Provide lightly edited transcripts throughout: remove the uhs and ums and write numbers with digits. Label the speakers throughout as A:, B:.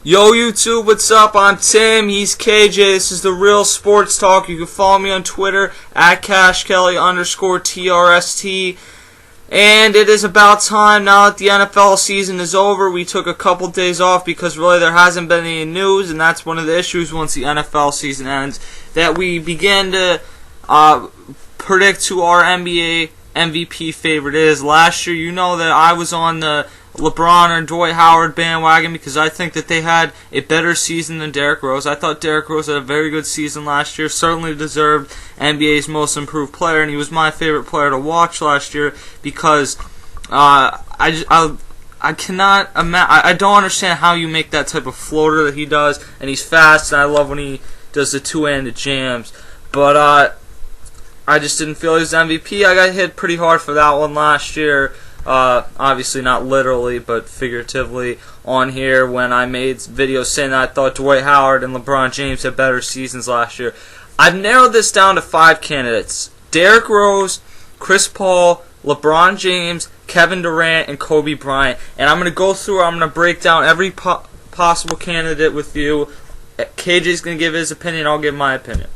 A: Yo YouTube, what's up? I'm Tim, he's KJ, this is The Real Sports Talk. You can follow me on Twitter at CashKelly_TRST. And it is about time now that the NFL season is over. We took a couple days off because really there hasn't been any news, and that's one of the issues once the NFL season ends, that we begin to predict who our NBA MVP favorite is. Last year, you know that I was on the LeBron or Dwight Howard bandwagon because I think that they had a better season than Derrick Rose. I thought Derrick Rose had a very good season last year, certainly deserved NBA's most improved player, and he was my favorite player to watch last year because I don't understand how you make that type of floater that he does, and he's fast, and I love when he does the two-handed jams. But I just didn't feel he was MVP. I got hit pretty hard for that one last year. Obviously not literally, but figuratively on here when I made videos saying that I thought Dwight Howard and LeBron James had better seasons last year. I've narrowed this down to 5 candidates: Derrick Rose, Chris Paul, LeBron James, Kevin Durant, and Kobe Bryant. And I'm going to go through, I'm going to break down every possible candidate with you. KJ's going to give his opinion, I'll give my opinion.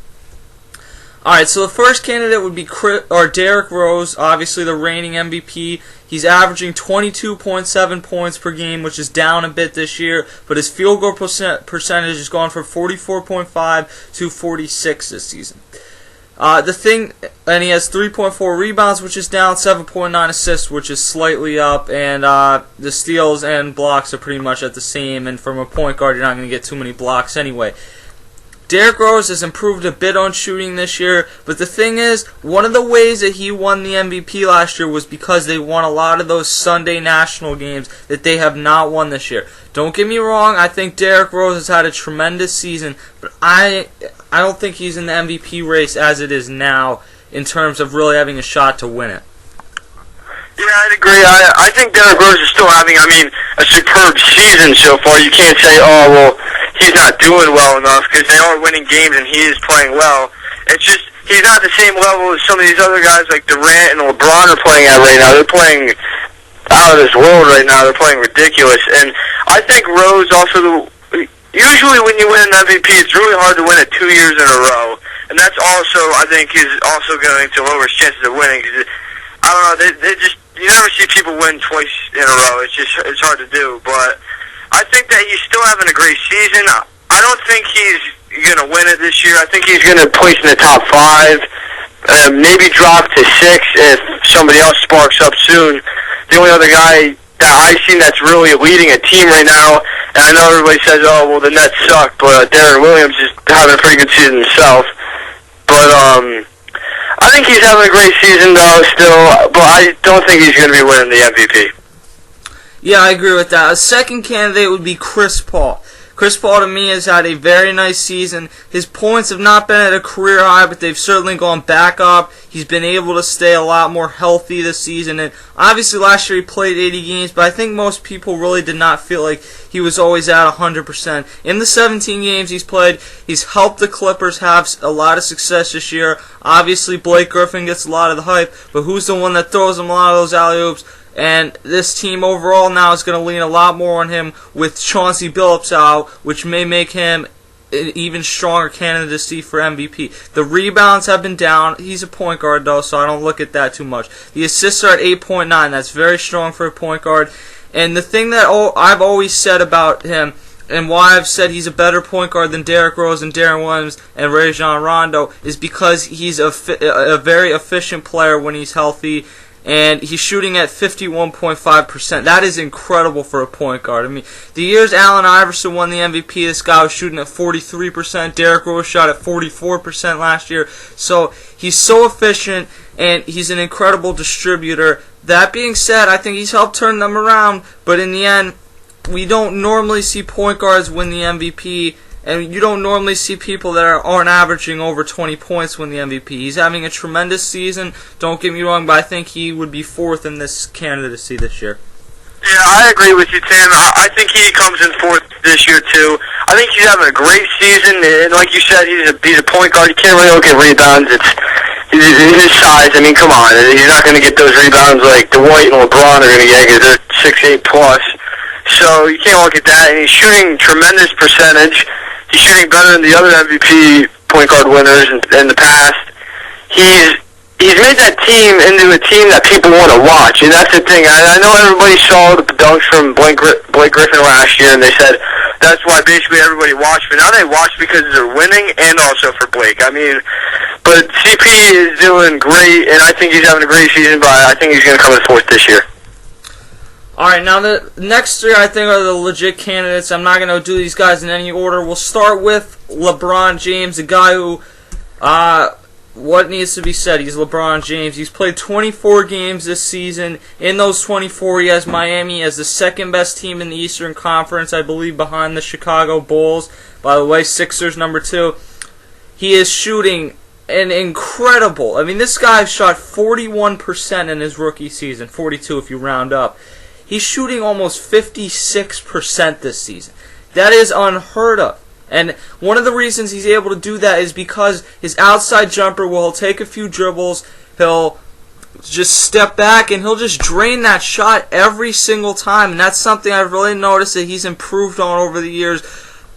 A: Alright, so the first candidate would be Derrick Rose, obviously the reigning MVP. He's averaging 22.7 points per game, which is down a bit this year, but his field goal percentage has gone from 44.5 to 46 this season. And he has 3.4 rebounds, which is down, 7.9 assists, which is slightly up, and the steals and blocks are pretty much at the same, and from a point guard, you're not going to get too many blocks anyway. Derrick Rose has improved a bit on shooting this year, but the thing is, one of the ways that he won the MVP last year was because they won a lot of those Sunday national games that they have not won this year. Don't get me wrong, I think Derrick Rose has had a tremendous season, but I don't think he's in the MVP race as it is now in terms of really having a shot to win it.
B: Yeah, I'd agree. I think Derrick Rose is still having, a superb season so far. You can't say, oh, well, he's not doing well enough because they are winning games and he is playing well. It's just he's not the same level as some of these other guys like Durant and LeBron are playing at right now. They're playing out of this world right now. They're playing ridiculous. And I think Rose also, usually when you win an MVP, it's really hard to win it 2 years in a row. And that's also, I think, is also going to lower his chances of winning. Cause I don't know, they just, you never see people win twice in a row. It's hard to do. But I think that he's still having a great season. I don't think he's going to win it this year. I think he's going to place in the top 5, maybe drop to 6 if somebody else sparks up soon. The only other guy that I've seen that's really leading a team right now, and I know everybody says, oh, well, the Nets suck, but Darren Williams is having a pretty good season himself. But I think he's having a great season, though, still, but I don't think he's going to be winning the MVP.
A: Yeah, I agree with that. A second candidate would be Chris Paul. Chris Paul, to me, has had a very nice season. His points have not been at a career high, but they've certainly gone back up. He's been able to stay a lot more healthy this season. And obviously, last year he played 80 games, but I think most people really did not feel like he was always at 100%. In the 17 games he's played, he's helped the Clippers have a lot of success this year. Obviously, Blake Griffin gets a lot of the hype, but who's the one that throws him a lot of those alley-oops? And this team overall now is going to lean a lot more on him with Chauncey Billups out, which may make him an even stronger candidacy for MVP. The rebounds have been down. He's a point guard, though, so I don't look at that too much. The assists are at 8.9. That's very strong for a point guard. And the thing that I've always said about him, and why I've said he's a better point guard than Derrick Rose and Darren Williams and Rajon Rondo, is because he's a very efficient player when he's healthy. And he's shooting at 51.5%. That is incredible for a point guard. The years Allen Iverson won the MVP, this guy was shooting at 43%. Derrick Rose shot at 44% last year. So he's so efficient, and he's an incredible distributor. That being said, I think he's helped turn them around. But in the end, we don't normally see point guards win the MVP. And you don't normally see people that aren't averaging over 20 points win the MVP. He's having a tremendous season, don't get me wrong, but I think he would be 4th in this candidacy this year.
B: Yeah, I agree with you, Tim. I think he comes in 4th this year, too. I think he's having a great season, and like you said, he's a point guard. He can't really get rebounds. It's his size. Come on. He's not going to get those rebounds like Dwight and LeBron are going to get because they're 6'8 plus. So you can't look at that. And he's shooting tremendous percentage. He's shooting better than the other MVP point guard winners in the past. He's made that team into a team that people want to watch, and that's the thing. I know everybody saw the dunks from Blake Griffin last year, and they said that's why basically everybody watched. But now they watch because they're winning, and also for Blake. I mean, but CP is doing great, and I think he's having a great season. But I think he's going to come in fourth this year.
A: All right, now the next three I think are the legit candidates. I'm not going to do these guys in any order. We'll start with LeBron James, a guy who, what needs to be said? He's LeBron James. He's played 24 games this season. In those 24, he has Miami as the second best team in the Eastern Conference, I believe, behind the Chicago Bulls. By the way, Sixers number 2. He is shooting an incredible. I mean, this guy shot 41% in his rookie season, 42 if you round up. He's shooting almost 56% this season. That is unheard of. And one of the reasons he's able to do that is because his outside jumper will take a few dribbles, he'll just step back, and he'll just drain that shot every single time. And that's something I've really noticed that he's improved on over the years.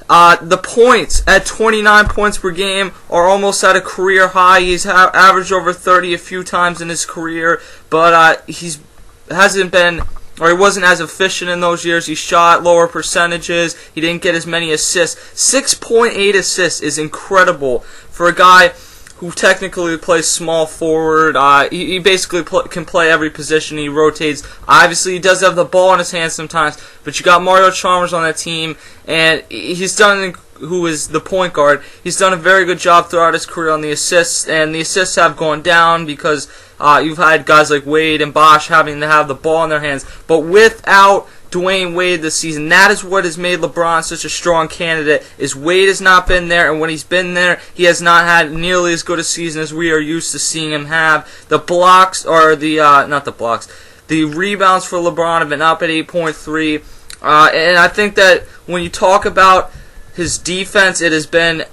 A: The points at 29 points per game are almost at a career high. He's averaged over 30 a few times in his career, but he wasn't as efficient in those years. He shot lower percentages. He didn't get as many assists. 6.8 assists is incredible for a guy who technically plays small forward. He basically can play every position. He rotates. Obviously, he does have the ball in his hands sometimes, but you got Mario Chalmers on that team, and who is the point guard. He's done a very good job throughout his career on the assists, and the assists have gone down because you've had guys like Wade and Bosh having to have the ball in their hands. But without Dwayne Wade this season, that is what has made LeBron such a strong candidate, is Wade has not been there, and when he's been there, he has not had nearly as good a season as we are used to seeing him have. The blocks, or the rebounds for LeBron have been up at 8.3, and I think that when you talk about his defense, it has been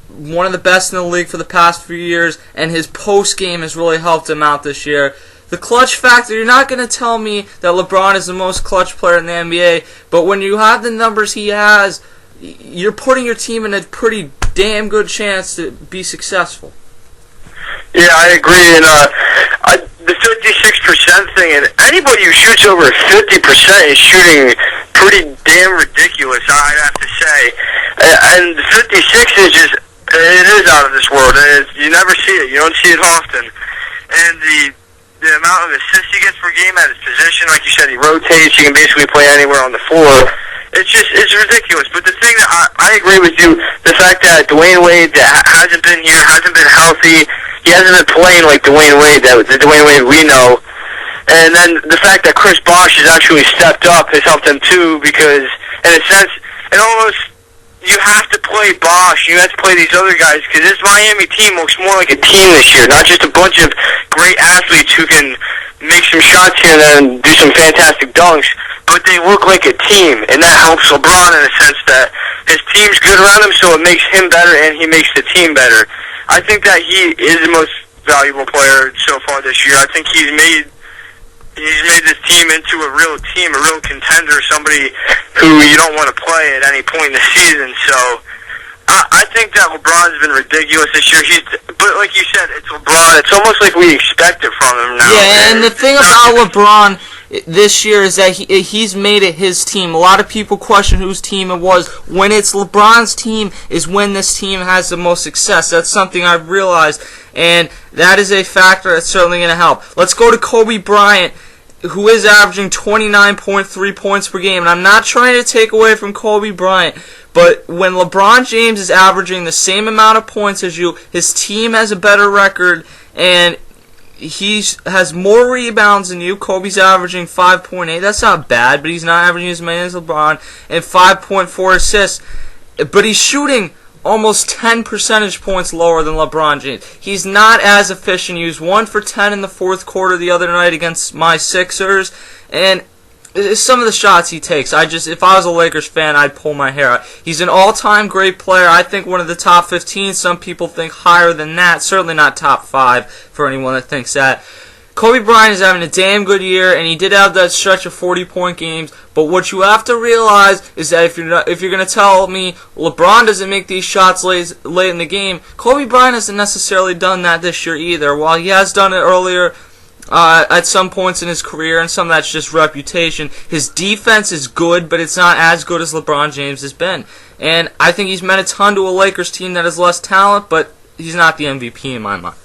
A: one of the best in the league for the past few years, and his post game has really helped him out this year. The clutch factor, you're not going to tell me that LeBron is the most clutch player in the NBA, but when you have the numbers he has, you're putting your team in a pretty damn good chance to be successful.
B: Yeah, I agree, and the 56% thing, and anybody who shoots over 50% is shooting pretty damn ridiculous, I'd have to say. And 56 is just, it is out of this world. You never see it. You don't see it often. And the amount of assists he gets per game at his position, like you said, he rotates. He can basically play anywhere on the floor. It's ridiculous. But the thing that I agree with you, the fact that Dwayne Wade hasn't been here, hasn't been healthy, he hasn't been playing like Dwayne Wade, the Dwayne Wade we know. And then the fact that Chris Bosh has actually stepped up has helped him too, because in a sense, you have to play Bosh, you have to play these other guys, because this Miami team looks more like a team this year, not just a bunch of great athletes who can make some shots here and there and do some fantastic dunks, but they look like a team, and that helps LeBron in a sense that his team's good around him, so it makes him better and he makes the team better. I think that he is the most valuable player so far this year. I think he's made this team into a real team, a real contender, somebody who you don't want to play at any point in the season. So I think that LeBron's been ridiculous this year. But like you said, it's LeBron. It's almost like we expect it from him now.
A: Yeah, and the thing about LeBron this year is that he's made it his team. A lot of people question whose team it was. When it's LeBron's team is when this team has the most success. That's something I've realized, and that is a factor that's certainly going to help. Let's go to Kobe Bryant, who is averaging 29.3 points per game. And I'm not trying to take away from Kobe Bryant, but when LeBron James is averaging the same amount of points as you, his team has a better record, and he has more rebounds than you. Kobe's averaging 5.8. That's not bad, but he's not averaging as many as LeBron, and 5.4 assists. But he's shooting almost 10 percentage points lower than LeBron James. He's not as efficient. He was 1 for 10 in the fourth quarter the other night against my Sixers, and some of the shots he takes, if I was a Lakers fan, I'd pull my hair out. He's an all-time great player. I think one of the top 15. Some people think higher than that. Certainly not top 5 for anyone that thinks that. Kobe Bryant is having a damn good year, and he did have that stretch of 40-point games. But what you have to realize is that if you're going to tell me LeBron doesn't make these shots late in the game, Kobe Bryant hasn't necessarily done that this year either. While he has done it earlier at some points in his career, and some of that's just reputation, his defense is good, but it's not as good as LeBron James has been. And I think he's meant a ton to a Lakers team that has less talent, but he's not the MVP in my mind.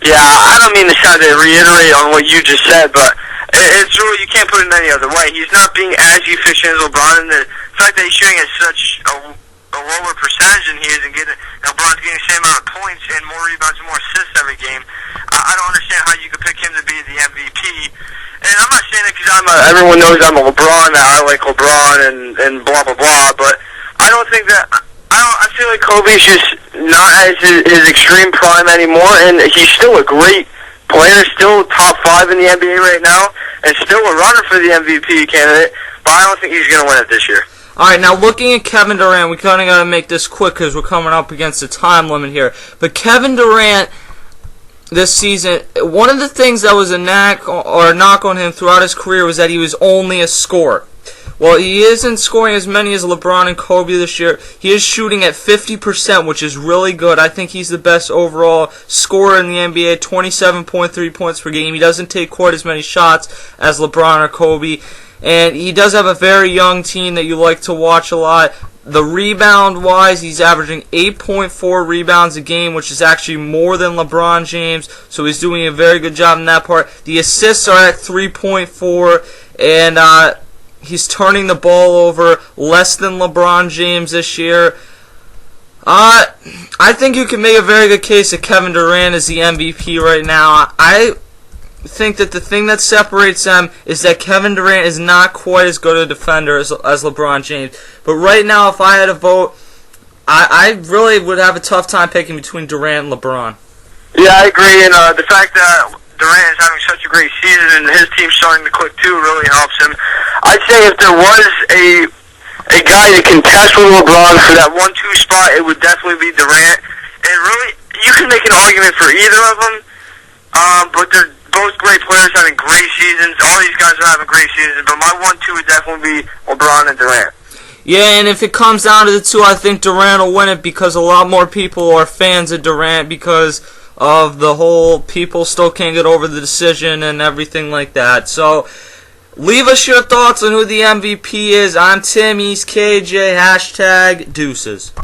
B: Yeah, I don't mean to sound to reiterate on what you just said, but it's really, you can't put it any other way. He's not being as efficient as LeBron, and the fact that he's shooting at such a lower percentage than he is, and LeBron's getting the same amount of points and more rebounds and more assists every game, I don't understand how you could pick him to be the MVP. And I'm not saying it because everyone knows I'm a LeBron, that I like LeBron and blah, blah, blah, but I don't think that... I feel like Kobe's just not at his extreme prime anymore, and he's still a great player, still top 5 in the NBA right now, and still a runner for the MVP candidate, but I don't think he's going to win it this year.
A: Alright, now looking at Kevin Durant, we kind of got to make this quick because we're coming up against a time limit here. But Kevin Durant this season, one of the things that was a knock on him throughout his career was that he was only a scorer. Well, he isn't scoring as many as LeBron and Kobe this year. He is shooting at 50%, which is really good. I think he's the best overall scorer in the NBA, 27.3 points per game. He doesn't take quite as many shots as LeBron or Kobe. And he does have a very young team that you like to watch a lot. The rebound-wise, he's averaging 8.4 rebounds a game, which is actually more than LeBron James. So he's doing a very good job in that part. The assists are at 3.4, and he's turning the ball over less than LeBron James this year. I think you can make a very good case that Kevin Durant is the MVP right now. I think that the thing that separates them is that Kevin Durant is not quite as good a defender as LeBron James. But right now, if I had to vote, I really would have a tough time picking between Durant and LeBron.
B: Yeah, I agree, and the fact that Durant is having such a great season and his team's starting to click too really helps him. I'd say if there was a guy to contest with LeBron for that 1-2 spot, it would definitely be Durant. And really, you can make an argument for either of them, but they're both great players having great seasons. All these guys are having great seasons, but my 1-2 would definitely be LeBron and Durant.
A: Yeah, and if it comes down to the two, I think Durant will win it because a lot more people are fans of Durant because of the whole people still can't get over the decision and everything like that. So, leave us your thoughts on who the MVP is. I'm Tim, he's KJ, #Deuces.